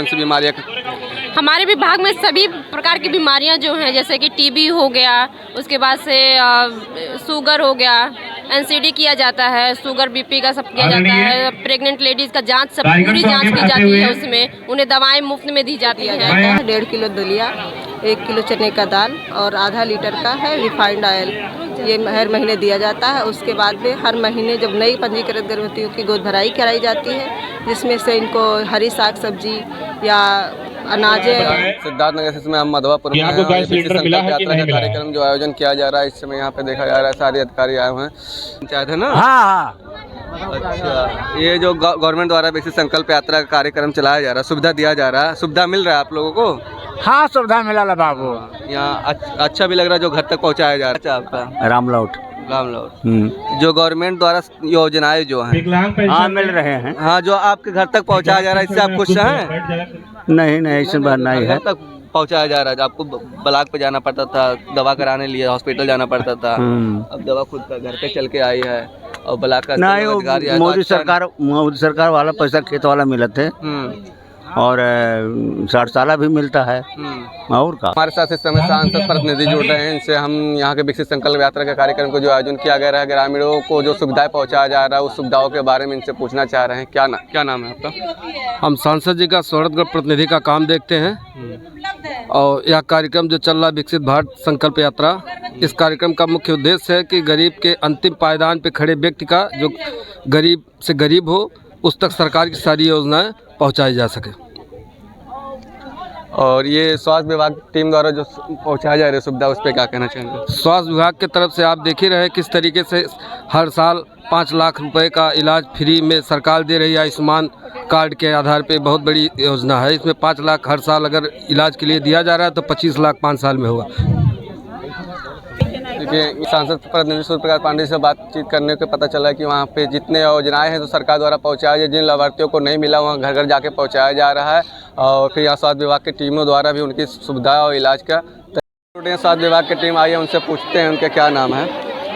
सी बीमारियाँ? हमारे विभाग में सभी प्रकार की बीमारियां जो हैं, जैसे कि टीबी हो गया, उसके बाद से शुगर हो गया, एनसीडी किया जाता है, शुगर बीपी का सब किया जाता है, प्रेग्नेंट लेडीज़ का जांच, सब पूरी जांच की जाती है। उसमें उन्हें दवाएं मुफ्त में दी जाती है। 1.5 किलो दलिया, 1 किलो चने का दाल और आधा लीटर का है रिफाइंड ऑयल, ये हर महीने दिया जाता है। उसके बाद में हर महीने जब नई पंजीकृत गर्भवतियों की गोद भराई कराई जाती है, जिसमें से इनको हरी साग सब्जी या अनाजे। सिद्धार्थनगर से इसमें हम मधवापुर में संकल्प यात्रा का कार्यक्रम जो आयोजन किया जा रहा है, इस समय यहाँ पे देखा जा रहा है सारे अधिकारी आए हुए हैं। पंचायत है ना? हाँ। अच्छा, ये जो गवर्नमेंट द्वारा विकसित संकल्प यात्रा का कार्यक्रम चलाया जा रहा है, सुविधा दिया जा रहा है, सुविधा मिल रहा है आप लोगों को? हाँ, सुविधा मिला ला बाबू। यहाँ अच्छा भी लग रहा है जो घर तक पहुँचाया जा रहा है। आपका रामलौट। जो गवर्नमेंट द्वारा योजनाएं जो हैं, हाँ, मिल रहे हैं। हाँ, जो आपके घर तक पहुँचाया जा रहा है, इससे आप खुश हैं? नहीं नहीं, ऐसी बात नहीं है। घर तक पहुँचाया जा रहा है। आपको ब्लॉक पे जाना पड़ता था, दवा कराने लिए हॉस्पिटल जाना पड़ता था, अब दवा खुद का घर पे चल के आई है। और ब्लॉक का नहीं, मोदी सरकार वाला पैसा खेत वाला मिला थे और 60 साल भी मिलता है। और का हमारे साथ इस समय सांसद प्रतिनिधि जुड़ रहे हैं, इनसे हम यहाँ के विकसित संकल्प यात्रा के कार्यक्रम को जो आयोजन किया गया है, ग्रामीणों को जो सुविधाएं पहुँचाया जा रहा है, उस सुविधाओं के बारे में इनसे पूछना चाह रहे हैं। क्या नाम है आपका? हम सांसद जी का शोहरतगढ़ प्रतिनिधि का काम देखते हैं और यह कार्यक्रम जो चल रहा है विकसित भारत संकल्प यात्रा, इस कार्यक्रम का मुख्य उद्देश्य है कि गरीब के अंतिम पायदान पर खड़े व्यक्ति का, जो गरीब से गरीब हो, उस तक सरकार की सारी योजनाएं पहुंचाई जा सके। और ये स्वास्थ्य विभाग टीम द्वारा जो पहुंचाया जा रही है सुविधा, उस पर क्या कहना चाहेंगे? स्वास्थ्य विभाग की तरफ से आप देख ही रहे हैं किस तरीके से हर साल 5 लाख रुपए का इलाज फ्री में सरकार दे रही है। आयुष्मान कार्ड के आधार पे बहुत बड़ी योजना है। इसमें 5 लाख हर साल अगर इलाज के लिए दिया जा रहा है तो 25 लाख 5 साल में होगा। देखिए, सांसद प्रतिनिधि सूर्य प्रकाश पांडेय से बातचीत करने के पता चला कि वहाँ पे जितने योजनाएं हैं तो सरकार द्वारा पहुँचाया जाए, जिन लाभार्थियों को नहीं मिला वहाँ घर घर जाके पहुँचाया जा रहा है। और फिर यहाँ स्वास्थ्य विभाग की टीमों द्वारा भी उनकी सुविधा और इलाज का स्वास्थ्य विभाग की टीम आई है, उनसे पूछते हैं उनका क्या नाम है।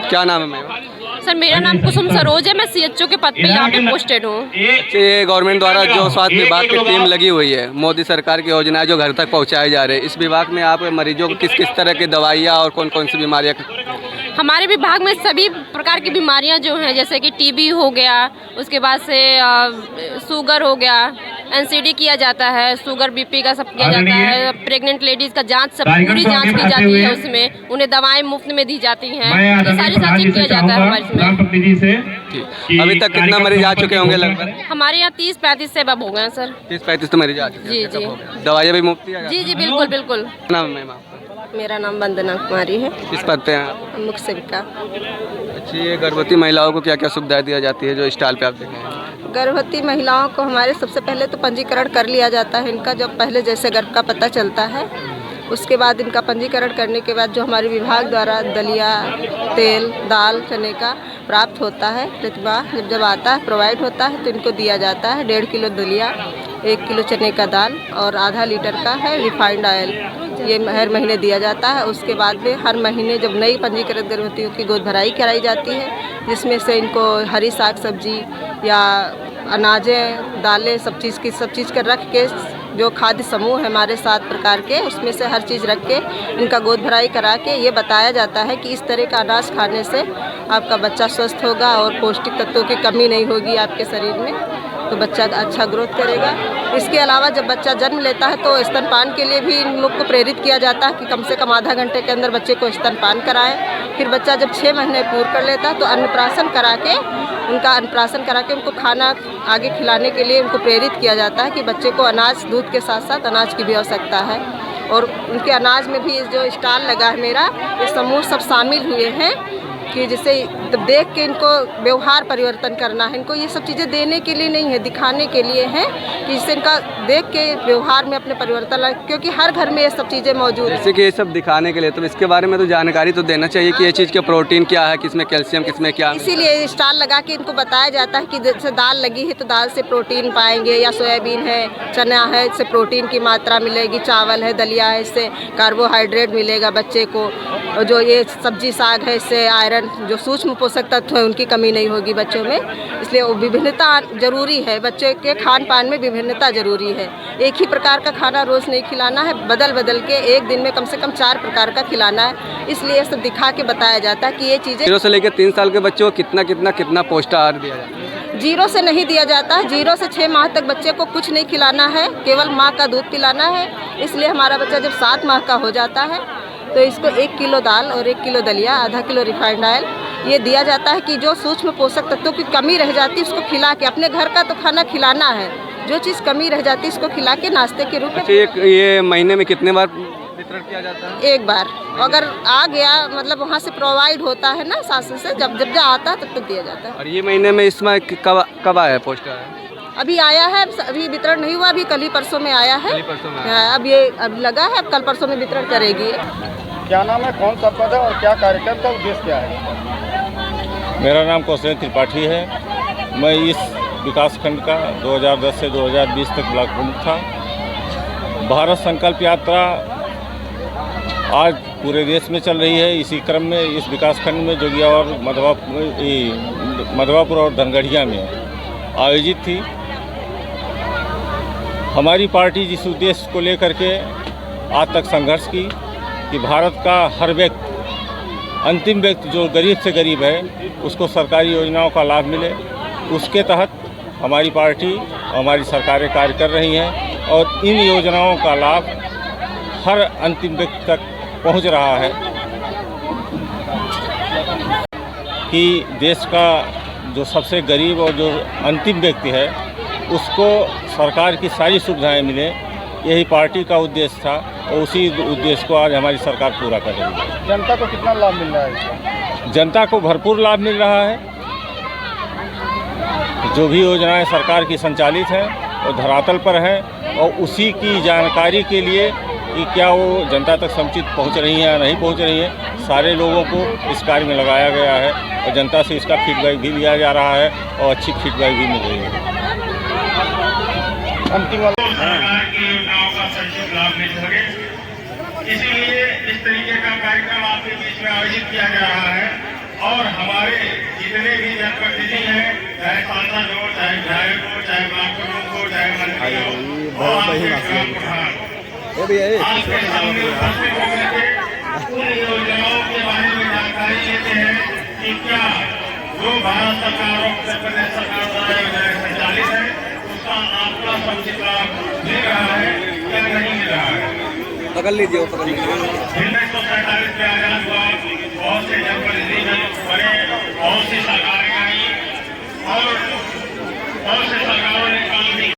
क्या नाम है मैम? सर, मेरा नाम कुसुम सरोज है, मैं सीएचओ के पद पे यहाँ पे पोस्टेड हूँ। ये गवर्नमेंट द्वारा जो स्वास्थ्य विभाग की टीम लगी हुई है, मोदी सरकार की योजनाएं जो घर तक पहुँचाई जा रही है, इस विभाग में आप मरीजों को किस किस तरह की दवाइयाँ और कौन कौन सी बीमारियाँ? हमारे विभाग में सभी प्रकार की बीमारियां जो हैं, जैसे कि टीबी हो गया, उसके बाद से शुगर हो गया, एनसीडी किया जाता है, शुगर बीपी का सब किया जाता है, प्रेग्नेंट लेडीज़ का जांच, सब पूरी जांच की जाती है। उसमें उन्हें दवाएं मुफ्त में दी जाती हैं। ये सारी चीज़ किया जाता है हमारे इसमें। अभी तक कितना मरीज आ चुके होंगे लगभग? हमारे यहाँ 30-35 से अब हो गए हैं सर। 30-35 तो मरीज आ चुके हैं। जी। दवाइयाँ भी मुफ्त? जी, बिल्कुल बिल्कुल। नाम है मैम? मेरा नाम वंदना कुमारी है। किस पद पे हैं आप? मुख्य सेविका। अच्छा, ये गर्भवती महिलाओं को क्या क्या सुविधाएं दी जाती है जो स्टॉल पे आप देखें? गर्भवती महिलाओं को हमारे सबसे पहले तो पंजीकरण कर लिया जाता है इनका, जब पहले जैसे गर्भ का पता चलता है। उसके बाद इनका पंजीकरण करने के बाद जो हमारे विभाग द्वारा दलिया, तेल, दाल, चने का प्राप्त होता है, प्रतिमाह जब आता है प्रोवाइड होता है तो इनको दिया जाता है। 1.5 किलो दलिया, 1 किलो चने का दाल और आधा लीटर का है रिफाइंड ऑयल, ये हर महीने दिया जाता है। उसके बाद में हर महीने जब नई पंजीकृत गर्भवतियों की गोद भराई कराई जाती है, जिसमें से इनको हरी साग सब्जी या अनाजे, दालें, सब चीज़ का रख के, जो खाद्य समूह है हमारे 7 प्रकार के, उसमें से हर चीज़ रख के इनका गोद भराई करा के ये बताया जाता है कि इस तरह का अनाज खाने से आपका बच्चा स्वस्थ होगा और पौष्टिक तत्वों की कमी नहीं होगी आपके शरीर में, तो बच्चा अच्छा ग्रोथ करेगा। इसके अलावा जब बच्चा जन्म लेता है तो स्तनपान के लिए भी इन लोग को प्रेरित किया जाता है कि कम से कम आधा घंटे के अंदर बच्चे को स्तनपान कराएं। फिर बच्चा जब 6 महीने पूर्ण कर लेता है तो अन्नप्राशन करा के उनको खाना आगे खिलाने के लिए उनको प्रेरित किया जाता है कि बच्चे को अनाज, दूध के साथ साथ अनाज की भी आवश्यकता है। और उनके अनाज में भी जो स्टॉल लगा है मेरा, ये समूह सब शामिल हुए हैं कि जिससे देख के इनको व्यवहार परिवर्तन करना है। इनको ये सब चीज़ें देने के लिए नहीं है, दिखाने के लिए है कि जिससे इनका देख के व्यवहार में अपने परिवर्तन लाए, क्योंकि हर घर में ये सब चीज़ें मौजूद हैं। जैसे कि ये सब दिखाने के लिए तो इसके बारे में तो जानकारी तो देना चाहिए कि ये चीज़ के प्रोटीन क्या है, किसमें कैल्शियम, किसमें क्या। इसीलिए स्टॉल लगा के इनको बताया जाता है कि जैसे दाल लगी है तो दाल से प्रोटीन पाएंगे, या सोयाबीन है, चना है, इससे प्रोटीन की मात्रा मिलेगी, चावल है, दलिया है, इससे कार्बोहाइड्रेट मिलेगा बच्चे को, और जो ये सब्जी साग है इससे आयरन, जो सूक्ष्म पोषक तत्व हैं उनकी कमी नहीं होगी बच्चों में। इसलिए वो विभिन्नता जरूरी है, बच्चे के खान पान में विभिन्नता जरूरी है। एक ही प्रकार का खाना रोज़ नहीं खिलाना है, बदल बदल के एक दिन में कम से कम 4 प्रकार का खिलाना है। इसलिए ये सब दिखा के बताया जाता है कि ये चीज़ें 0 से लेकर 3 साल के बच्चों को कितना पौष्टिक आहार दिया जाता है? 0 से नहीं दिया जाता है। 0 से 6 माह तक बच्चे को कुछ नहीं खिलाना है, केवल माँ का दूध पिलाना है। इसलिए हमारा बच्चा जब 7 माह का हो जाता है तो इसको 1 किलो दाल और 1 किलो दलिया, आधा किलो रिफाइंड ऑयल ये दिया जाता है कि जो सूक्ष्म पोषक तत्वों की कमी रह जाती है उसको खिला के, अपने घर का तो खाना खिलाना है, जो चीज़ कमी रह जाती है उसको खिला के नाश्ते के रूप में। अच्छा, ये महीने में कितने बार वितरण किया जाता है? एक बार अगर आ गया, मतलब वहाँ से प्रोवाइड होता है ना शासन से, जब आता है तब तक दिया जाता है। और ये महीने में इसमें कब आया पौष्टिक आहार? अभी आया है, अभी वितरण नहीं हुआ, अभी कल ही परसों में आया है। अब लगा है, अब कल परसों में वितरण करेगी। क्या नाम है, कौन सा पद है और क्या कार्यक्रम का उद्देश्य क्या है? मेरा नाम कौशल त्रिपाठी है। मैं इस विकासखंड का 2010 से 2020 तक ब्लॉक प्रमुख था। भारत संकल्प यात्रा आज पूरे देश में चल रही है। इसी क्रम में इस विकासखंड में जोगिया और मधवापुर और धनगढ़िया में आयोजित थी। हमारी पार्टी जिस उद्देश्य को लेकर के आज तक संघर्ष की कि भारत का हर व्यक्ति, अंतिम व्यक्ति जो गरीब से गरीब है, उसको सरकारी योजनाओं का लाभ मिले, उसके तहत हमारी पार्टी और हमारी सरकारें कार्य कर रही हैं और इन योजनाओं का लाभ हर अंतिम व्यक्ति तक पहुंच रहा है कि देश का जो सबसे गरीब और जो अंतिम व्यक्ति है उसको सरकार की सारी सुविधाएं मिले। यही पार्टी का उद्देश्य था और उसी उद्देश्य को आज हमारी सरकार पूरा कर रही है। जनता को कितना लाभ मिल रहा है इसका? जनता को भरपूर लाभ मिल रहा है। जो भी योजनाएं सरकार की संचालित हैं वो धरातल पर हैं और उसी की जानकारी के लिए कि क्या वो जनता तक समुचित पहुंच रही हैं या नहीं पहुंच रही हैं, सारे लोगों को इस कार्य में लगाया गया है और जनता से इसका फीडबैक भी लिया जा रहा है और अच्छी फीडबैक भी मिल रही है। अंतिम वाला सरकार की योजनाओं का समुचित लाभ मिल सके, इसीलिए इस तरीके का कार्यक्रम आपके बीच में आयोजित किया जा रहा है। और हमारे जितने भी जनप्रतिनिधि हैं, चाहे सांसद हो, चाहे विधायक हो, चाहे ब्लॉक प्रमुख हो, चाहे मंत्री हो और आपके ग्राम प्रधान आपके सामने उपस्थित होकर के उन योजनाओं के बारे में जानकारी लेते हैं कि क्या जो भारत सरकार और उत्तर प्रदेश सरकार द्वारा योजनाएं संचालित है उसका आपका समुचित लाभ मिल रहा है या नहीं मिल रहा है। पकड़ लीजिए, पकड़ लीजिए। 1947 में आजाद हुआ, बहुत से जनप्रतिनिधि बने, बहुत सी सरकारें आई और बहुत से सरकार